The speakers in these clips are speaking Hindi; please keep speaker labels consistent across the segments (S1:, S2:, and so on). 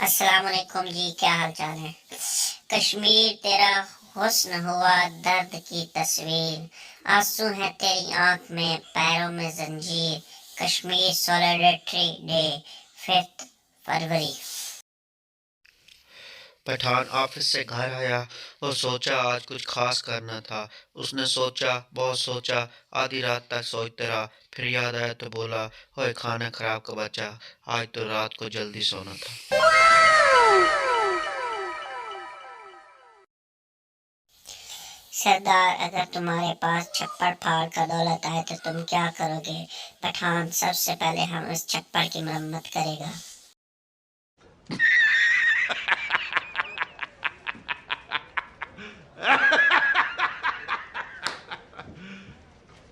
S1: अस्सलाम वालेकुम जी, क्या हाल चाल है। कश्मीर तेरा हुस्न हुआ दर्द की तस्वीर, आंसू है तेरी आंख में पैरों में जंजीर। कश्मीर सॉलिडेरिटी डे 5 फरवरी।
S2: पठान ऑफिस से घर आया और सोचा आज कुछ खास करना था। उसने सोचा, बहुत सोचा, आधी रात तक सोचता रहा। फिर याद आया तो बोला, ओए खाना खराब का बच्चा, आज तो रात को जल्दी सोना था।
S1: सरदार, अगर तुम्हारे पास छप्पड़ फाड़ का दौलत आए तो तुम क्या करोगे? पठान, सबसे पहले हम इस छप्पड़ की मरम्मत करेगा।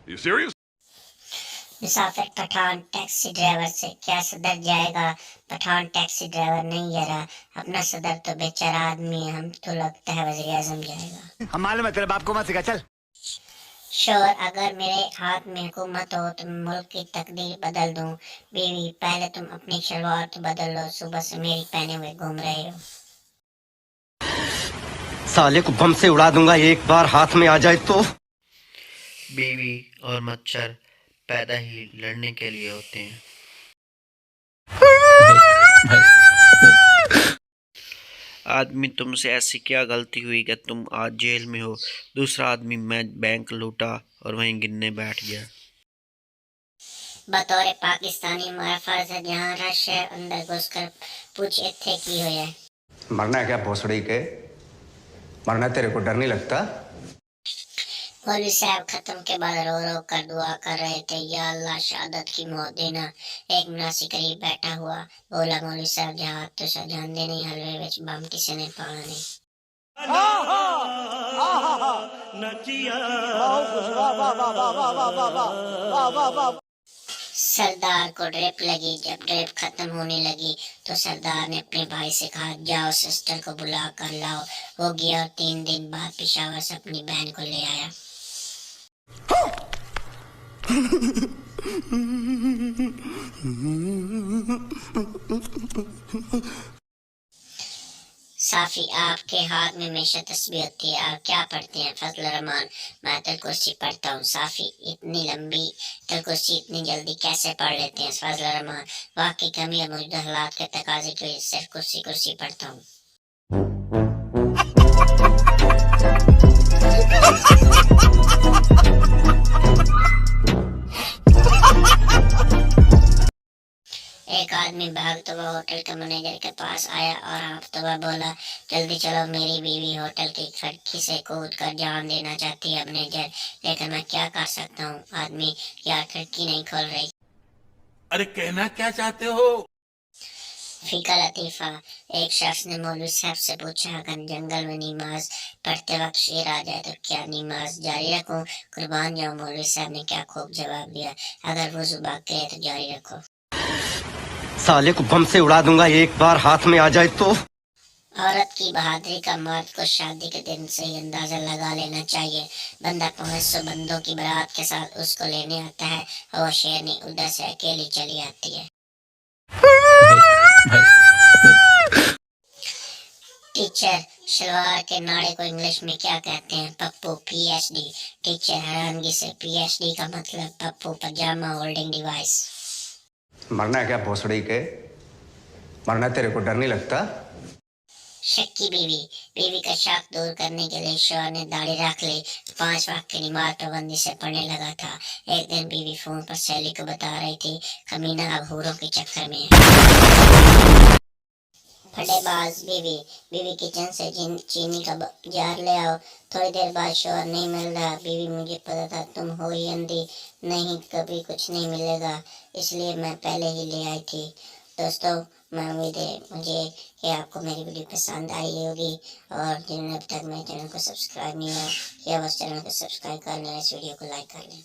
S3: You serious?
S1: Musafir Pathan taxi driver से, क्या सदर जाएगा? पठान, टैक्सी ड्राइवर नहीं जरा, अपना सदर तो बेचारा आदमी है, हम तो लगता है वज़ीर आज़म जाएगा।
S4: हम मालूम है तेरे बाप को मत सिखा, चल।
S1: शोर, अगर मेरे हाथ में हुकूमत हो तो मुल्क की तकदीर बदल दूं। बीवी, पहले तुम अपनी शलवार तो बदल लो, सुबह से मेरी पहने हुए घूम रहे हो।
S4: साले को बम से उड़ा दूंगा एक बार हाथ में आ जाए तो।
S2: बीवी और मच्छर पैदा ही लड़ने के लिए होते हैं। आदमी, तुमसे ऐसी क्या गलती हुई कि तुम आज जेल में हो? दूसरा आदमी, मैं बैंक लूटा और वहीं गिनने बैठ गया।
S1: बतौर पाकिस्तानी हमारा फर्ज है जहाँ रश है अंदर घुसकर पूछ इत्थे की हो है।
S5: मरना है क्या भोसड़ी के? मरना तेरे को डर नहीं लगता?
S1: मौलवी साहब खत्म के बाद रो रो कर दुआ कर रहे थे, या अल्लाह शहादत की मौत देना। एक मुनासी करीब बैठा हुआ बोला, मौलवी साहब जहाँ तो जान दे नहीं, हलवे विच बम किसी ने पाना नहीं। सरदार को ड्रिप लगी। जब ड्रिप खत्म होने लगी तो सरदार ने अपने भाई से कहा, जाओ सिस्टर को बुला कर लाओ। वो गया और 3 दिन बाद पेशावर से अपनी बहन को ले आया। साफी, आपके हाथ में हमेशा तस्बीह होती है, आप क्या पढ़ते हैं? फजल रहमान, मैं तलकुर्सी पढ़ता हूँ। साफी, इतनी लंबी तलकुर्सी इतनी जल्दी कैसे पढ़ लेते हैं? फजल रहमान, वाकई कमी है, मौजूदा हालात के तकाजे की वजह से सिर्फ कुर्सी कुर्सी पढ़ता हूँ। एक आदमी भागता हुआ होटल के मैनेजर के पास आया और हाँफता हुआ बोला, जल्दी चलो, मेरी बीवी होटल की खिड़की से कूद कर जान देना चाहती है। मैनेजर, लेकिन मैं क्या कर सकता हूँ? आदमी, यार खिड़की नहीं खोल रही।
S3: अरे कहना क्या चाहते हो?
S1: फीका लतीफा, एक शख्स ने मौलवी साहब से पूछा, अगर जंगल में नमाज पढ़ते वक्त शेर आ जाए तो क्या नमाज जारी रखूं? कुर्बान जाऊं, मौलवी साहब ने क्या खूब जवाब दिया, अगर वुज़ू बाकी है तो जारी रखो।
S4: साले को बम से उड़ा दूंगा एक बार हाथ में आ जाए तो।
S1: औरत की बहादुरी का मर्द को शादी के दिन से ही अंदाजा लगा लेना चाहिए। बंदा 500 बंदों की बारात के साथ उसको लेने आता है और वो शेरनी उधर से अकेली चली आती है। टीचर, शलवार के नाड़े को इंग्लिश में क्या कहते हैं? पप्पू, PhD। टीचर हैरानगी से, PhD का मतलब पप्पू, पजामा होल्डिंग डिवाइस।
S5: मरना है क्या भोसड़ी के? मरना तेरे को डर नहीं लगता?
S1: शक्की बीवी, बीवी का शक दूर करने के लिए शौहर ने दाढ़ी रख ली। 5 वक्त की नमाज पाबंदी से पढ़ने लगा था। एक दिन बीवी फोन पर सहेली को बता रही थी, कमीना अब हूरों के चक्कर में है। फटेबाज बीवी, बीवी किचन से चीनी का जार ले आओ। थोड़ी देर बाद शौहर, नहीं मिल रहा। बीवी, मुझे पता था तुम हो ही अंधी, नहीं कभी कुछ नहीं मिलेगा, इसलिए मैं पहले ही ले आई थी। दोस्तों, मैं उम्मीद है मुझे कि आपको मेरी वीडियो पसंद आई होगी, और जिन्होंने अब तक मेरे चैनल को सब्सक्राइब नहीं किया, बस चैनल को सब्सक्राइब कर लें, इस वीडियो को लाइक कर लें।